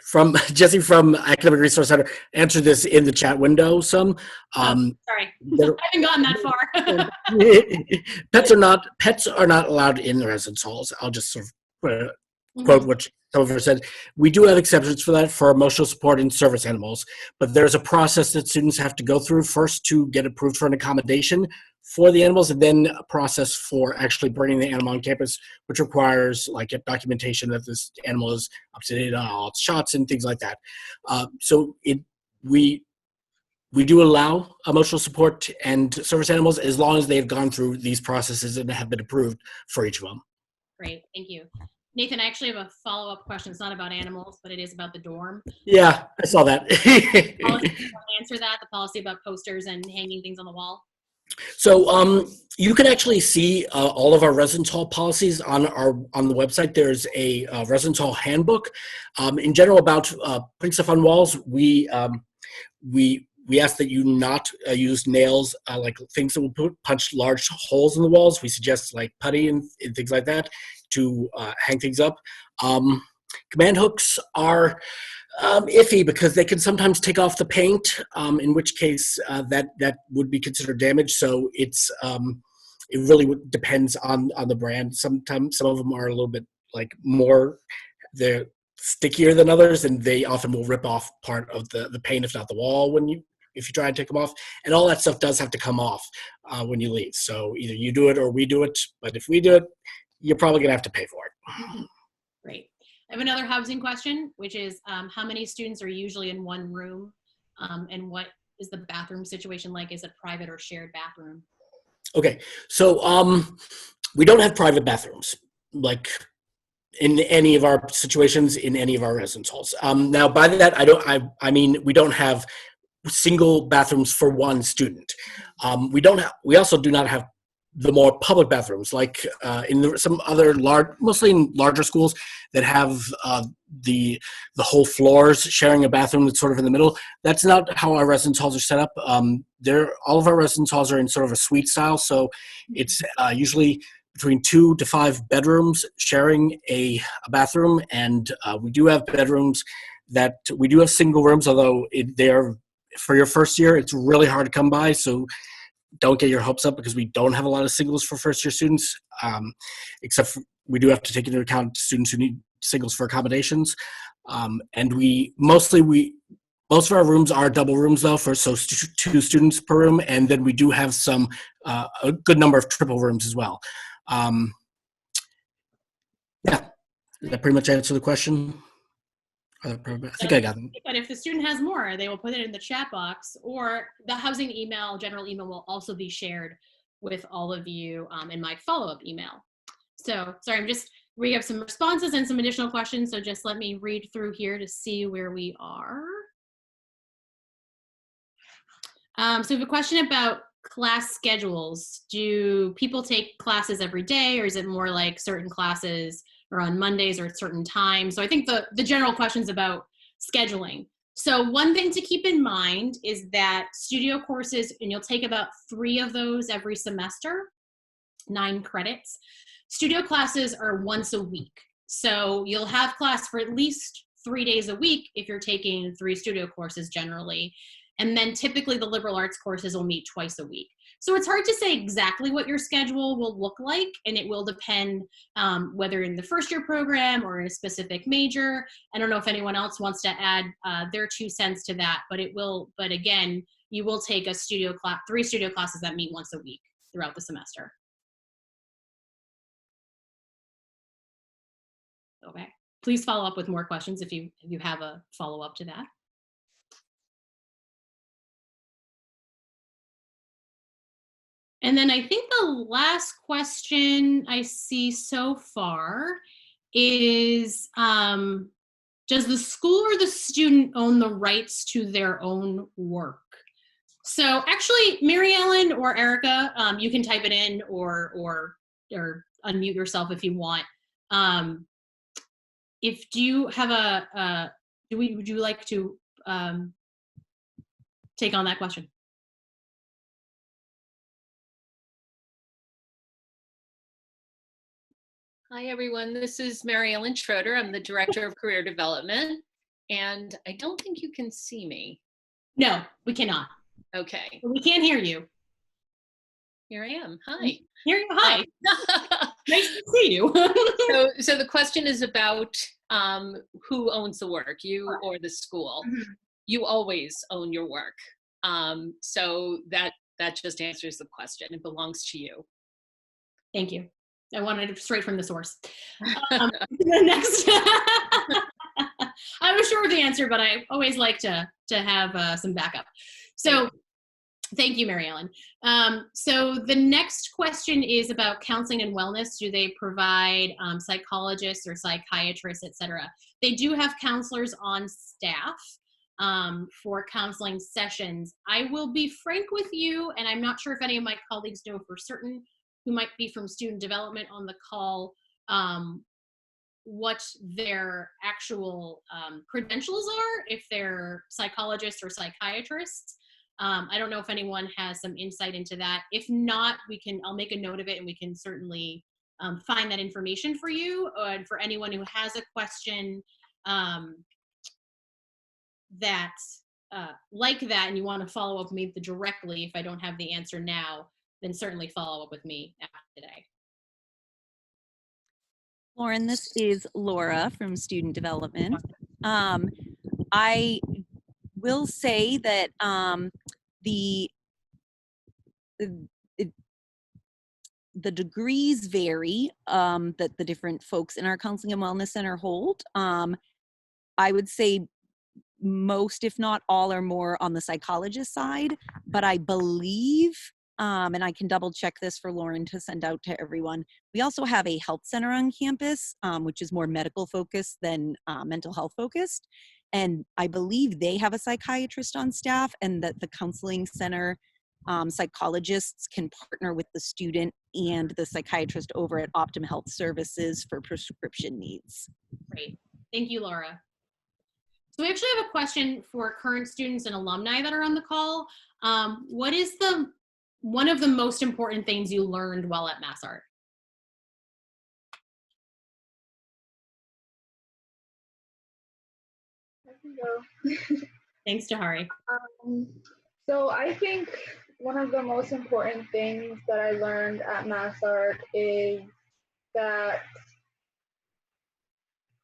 from Jesse from Academic Resource Center answered this in the chat window. Sorry, I haven't gotten that far. Pets are not allowed in the residence halls. I'll just sort of quote what some of her said. We do have exceptions for that for emotional support and service animals, but there's a process that students have to go through first to get approved for an accommodation for the animals, and then a process for actually bringing the animal on campus, which requires like a documentation that this animal is up to date on all its shots and things like that. So we do allow emotional support and service animals as long as they've gone through these processes and have been approved for each of them. Great, thank you. Nathan, I actually have a follow-up question. It's not about animals, but it is about the dorm. Yeah, I saw that. Answer that, the policy about posters and hanging things on the wall. So you can actually see all of our residence hall policies on the website. There's a residence hall handbook. In general, about putting stuff on walls, we ask that you not use nails, like things that will punch large holes in the walls. We suggest like putty and things like that to hang things up. Command hooks are iffy because they can sometimes take off the paint, in which case that would be considered damage. So it really depends on the brand. Sometimes some of them are a little bit like they're stickier than others, and they often will rip off part of the paint, if not the wall, if you try and take them off. And all that stuff does have to come off when you leave. So either you do it or we do it. But if we do it, you're probably gonna have to pay for it. Great. I have another housing question, which is how many students are usually in one room, and what is the bathroom situation like? Is it private or shared bathroom? Okay, so we don't have private bathrooms, like in any of our situations, in any of our residence halls. Now, by that, I mean we don't have single bathrooms for one student. We also do not have the more public bathrooms, like in some other mostly in larger schools that have the whole floors sharing a bathroom that's sort of in the middle. That's not how our residence halls are set up. All of our residence halls are in sort of a suite style, so it's usually between 2 to 5 bedrooms sharing a bathroom, and we do have bedrooms we do have single rooms, although they're for your first year, it's really hard to come by. So don't get your hopes up because we don't have a lot of singles for first year students, except we do have to take into account students who need singles for accommodations. And most of our rooms are double rooms though, so 2 students per room. And then we do have a good number of triple rooms as well. Yeah, did that pretty much answer the question? I think I got them. But if the student has more, they will put it in the chat box, or the housing general email will also be shared with all of you in my follow-up email. So sorry, we have some responses and some additional questions, so just let me read through here to see where we are. So we have a question about class schedules. Do people take classes every day, or is it more like certain classes or on Mondays or at certain times? So I think the general question's about scheduling. So one thing to keep in mind is that studio courses, and you'll take about 3 of those every semester, 9 credits. Studio classes are once a week. So you'll have class for at least 3 days a week if you're taking 3 studio courses generally. And then typically the liberal arts courses will meet twice a week. So it's hard to say exactly what your schedule will look like, and it will depend whether in the first year program or in a specific major. I don't know if anyone else wants to add their 2 cents to that, but but again, you will take a 3 studio classes that meet once a week throughout the semester. Okay, please follow up with more questions if you have a follow up to that. And then I think the last question I see so far is, does the school or the student own the rights to their own work? So actually, Mary Ellen or Erica, you can type it in or unmute yourself if you want. Do you have would you like to take on that question? Hi, everyone. This is Mary Ellen Schroeder. I'm the Director of Career Development, and I don't think you can see me. No, we cannot. Okay. We can't hear you. Here I am. Hi. Hear you. Hi. Nice to see you. So the question is about who owns the work, you or the school. Mm-hmm. You always own your work. So that just answers the question. It belongs to you. Thank you. I wanted it straight from the source. The next, I was sure of the answer, but I always like to have some backup. So thank you, Mary Ellen. So the next question is about counseling and wellness. Do they provide psychologists or psychiatrists, et cetera? They do have counselors on staff for counseling sessions. I will be frank with you, and I'm not sure if any of my colleagues know for certain who might be from student development on the call, what their actual credentials are, if they're psychologists or psychiatrists. I don't know if anyone has some insight into that. If not, I'll make a note of it and we can certainly find that information for you. And for anyone who has a question like that and you want to follow up with me directly, if I don't have the answer now, then certainly follow up with me after today. Lauren, this is Laura from Student Development. I will say that the degrees vary that the different folks in our Counseling and Wellness Center hold. I would say most, if not all, are more on the psychologist side, but I believe, and I can double check this for Lauren to send out to everyone, we also have a health center on campus, which is more medical focused than mental health focused. And I believe they have a psychiatrist on staff, and that the counseling center psychologists can partner with the student and the psychiatrist over at Optum Health Services for prescription needs. Great. Thank you, Laura. So we actually have a question for current students and alumni that are on the call. What is one of the most important things you learned while at MassArt? I can go. Thanks, Jahari. So I think one of the most important things that I learned at MassArt is that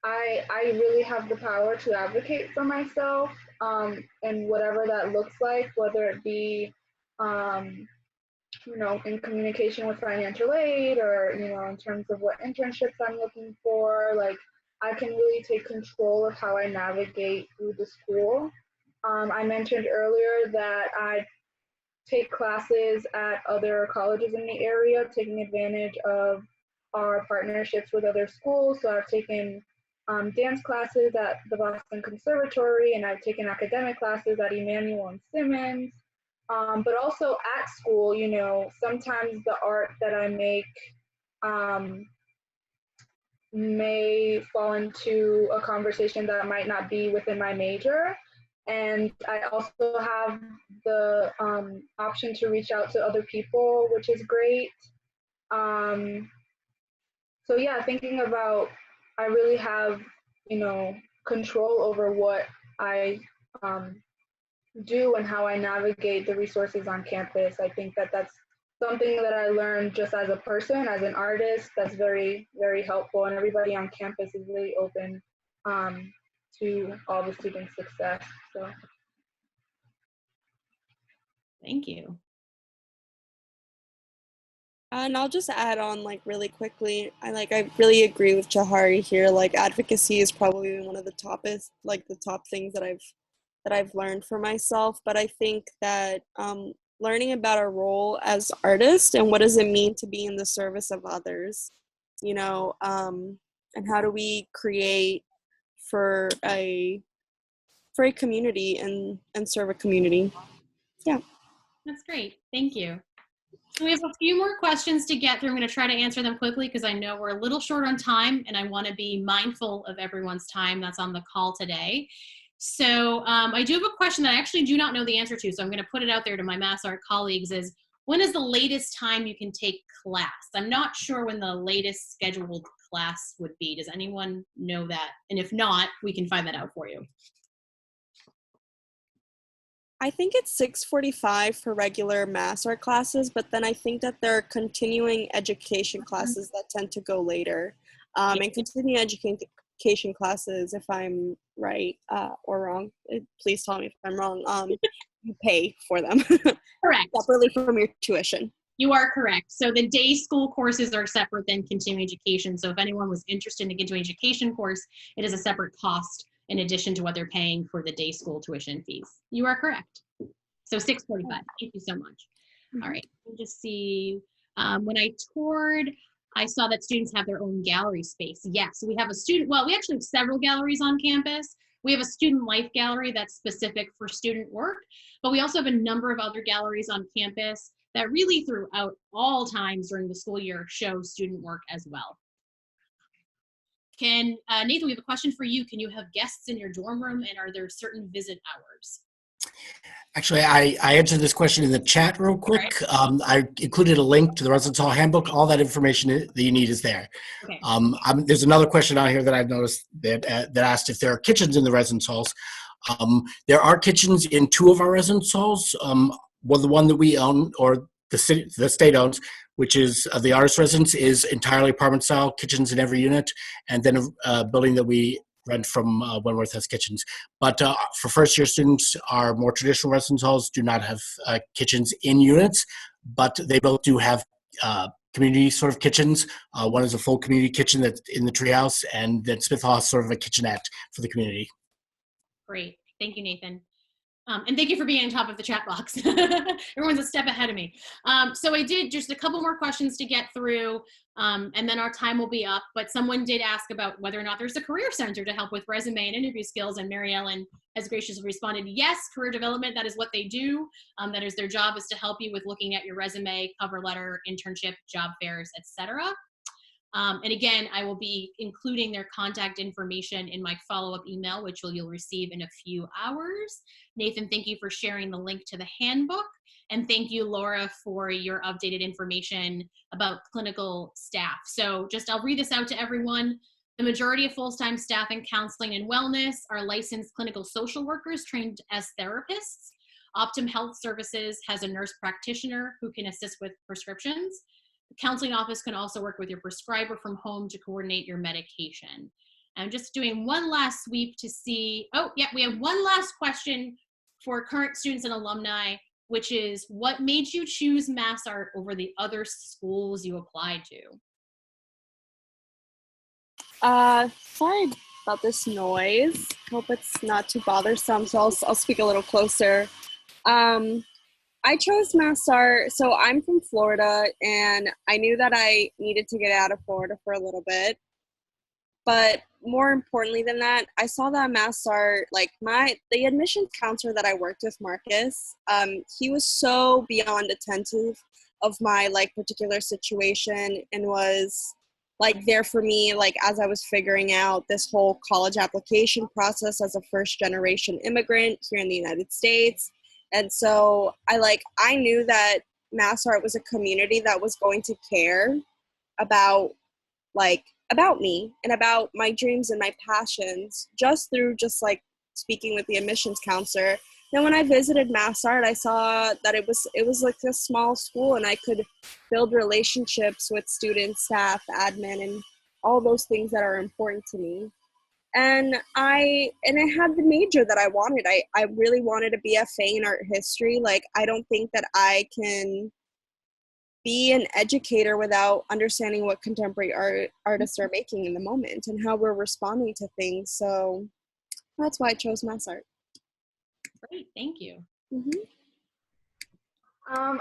I really have the power to advocate for myself, and whatever that looks like, whether it be, in communication with financial aid, or, in terms of what internships I'm looking for. Like, I can really take control of how I navigate through the school. I mentioned earlier that I take classes at other colleges in the area, taking advantage of our partnerships with other schools. So I've taken dance classes at the Boston Conservatory, and I've taken academic classes at Emmanuel and Simmons. But also at school, sometimes the art that I make may fall into a conversation that might not be within my major. And I also have the option to reach out to other people, which is great. So yeah, thinking about, I really have, control over what I do and how I navigate the resources on campus. I think that that's something that I learned just as a person, as an artist, that's very, very helpful. And everybody on campus is really open to all the students' success. So Thank you. And I'll just add on like really quickly. I really agree with Jahari here. Like advocacy is probably one of the top things that I've learned for myself. But I think that learning about our role as artists and what does it mean to be in the service of others, and how do we create for a community and serve a community. Yeah. That's great. Thank you. So we have a few more questions to get through. I'm going to try to answer them quickly because I know we're a little short on time and I want to be mindful of everyone's time that's on the call today. So I do have a question that I actually do not know the answer to, so I'm going to put it out there to my MassArt colleagues is, when is the latest time you can take class? I'm not sure when the latest scheduled class would be. Does anyone know that? And if not, we can find that out for you. I think it's 6:45 for regular MassArt classes, but then I think that there are continuing education classes that tend to go later. And continuing education classes, if I'm right or wrong, please tell me if I'm wrong, you pay for them. Correct. Separately from your tuition. You are correct. So the day school courses are separate than continuing education. So if anyone was interested in a continuing education course, it is a separate cost in addition to what they're paying for the day school tuition fees. You are correct. So 6:45. Thank you so much. All right. Let me just see. When I toured, I saw that students have their own gallery space. Yes, we have a student. Well, we actually have several galleries on campus. We have a student life gallery that's specific for student work, but we also have a number of other galleries on campus that really throughout all times during the school year show student work as well. Nathan, we have a question for you. Can you have guests in your dorm room, and are there certain visit hours? Actually, I answered this question in the chat real quick. Right. I included a link to the residence hall handbook. All that information that you need is there. Okay. There's another question out here that I've noticed that asked if there are kitchens in the residence halls. There are kitchens in 2 of our residence halls. Well, the one that we own, or the state owns, which is the artist residence, is entirely apartment style, kitchens in every unit, and then a building that we rent from Wentworth has kitchens. But for first year students, our more traditional residence halls do not have kitchens in units, but they both do have community sort of kitchens. One is a full community kitchen that's in the treehouse, and then Smith Hall is sort of a kitchenette for the community. Great. Thank you, Nathan. And thank you for being on top of the chat box. Everyone's a step ahead of me. So I did just a couple more questions to get through, and then our time will be up. But someone did ask about whether or not there's a career center to help with resume and interview skills, and Mary Ellen has graciously responded, yes, career development, that is what they do. That is their job, is to help you with looking at your resume, cover letter, internship, job fairs, etc. And again, I will be including their contact information in my follow-up email, which you'll receive in a few hours. Nathan, thank you for sharing the link to the handbook. And thank you, Laura, for your updated information about clinical staff. So I'll read this out to everyone. The majority of full-time staff in counseling and wellness are licensed clinical social workers trained as therapists. Optum Health Services has a nurse practitioner who can assist with prescriptions. The counseling office can also work with your prescriber from home to coordinate your medication. I'm just doing one last sweep to see, oh yeah, we have one last question for current students and alumni, which is, what made you choose MassArt over the other schools you applied to? Sorry about this noise. Hope it's not too bothersome, so I'll speak a little closer. I chose MassArt, so I'm from Florida, and I knew that I needed to get out of Florida for a little bit. But more importantly than that, I saw that MassArt, like the admissions counselor that I worked with, Marcus, he was so beyond attentive of my particular situation, and was there for me as I was figuring out this whole college application process as a first generation immigrant here in the United States. And so I knew that MassArt was a community that was going to care about me and about my dreams and my passions just through speaking with the admissions counselor. then when I visited MassArt, I saw that it was like a small school, and I could build relationships with students, staff, admin, and all those things that are important to me. And I had the major that I wanted. I really wanted a BFA in art history. Like, I don't think that I can be an educator without understanding what contemporary artists are making in the moment and how we're responding to things. So that's why I chose MassArt. Great, thank you. Mm-hmm.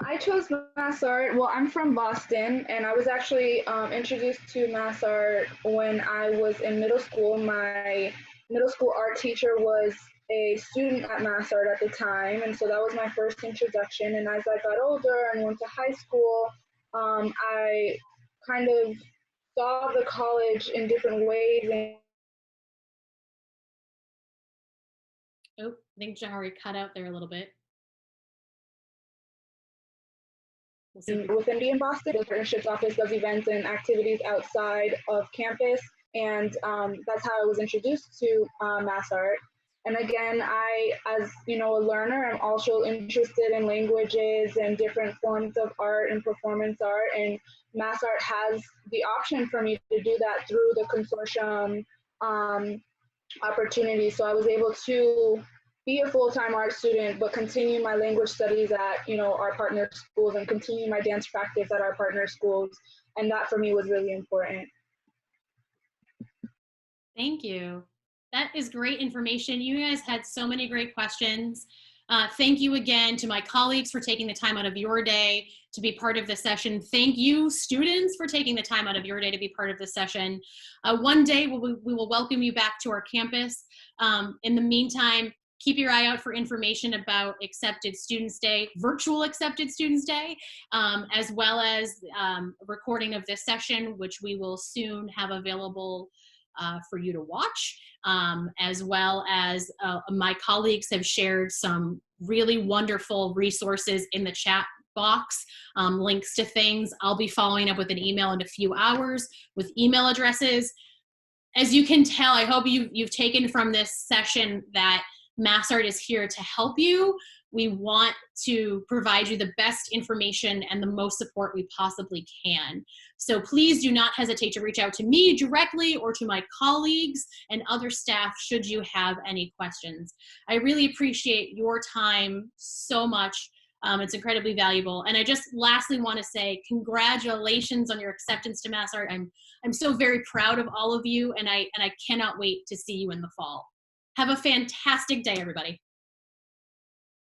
I chose MassArt. Well, I'm from Boston, and I was actually introduced to MassArt when I was in middle school. My middle school art teacher was a student at MassArt at the time, and so that was my first introduction. And as I got older and went to high school, I kind of saw the college in different ways. And Oh, I think Jahari cut out there a little bit. Within in Boston, the partnerships office does events and activities outside of campus, and that's how I was introduced to MassArt. And again, as you know, a learner, I'm also interested in languages and different forms of art and performance art, and MassArt has the option for me to do that through the consortium opportunity. So I was able to be a full-time art student, but continue my language studies at, you know, our partner schools, and continue my dance practice at our partner schools. And that for me was really important. Thank you. That is great information. You guys had so many great questions. Thank you again to my colleagues for taking the time out of your day to be part of the session. Thank you, students, for taking the time out of your day to be part of the session. One day we will welcome you back to our campus. In the meantime, keep your eye out for information about Accepted Students Day, virtual Accepted Students Day, as well as a recording of this session, which we will soon have available for you to watch, as well as my colleagues have shared some really wonderful resources in the chat box, links to things. I'll be following up with an email in a few hours with email addresses. As you can tell, I hope you've taken from this session that MassArt is here to help you. We want to provide you the best information and the most support we possibly can. So please do not hesitate to reach out to me directly or to my colleagues and other staff should you have any questions. I really appreciate your time so much. It's incredibly valuable. And I just lastly want to say congratulations on your acceptance to MassArt. I'm so very proud of all of you, and I cannot wait to see you in the fall. Have a fantastic day, everybody.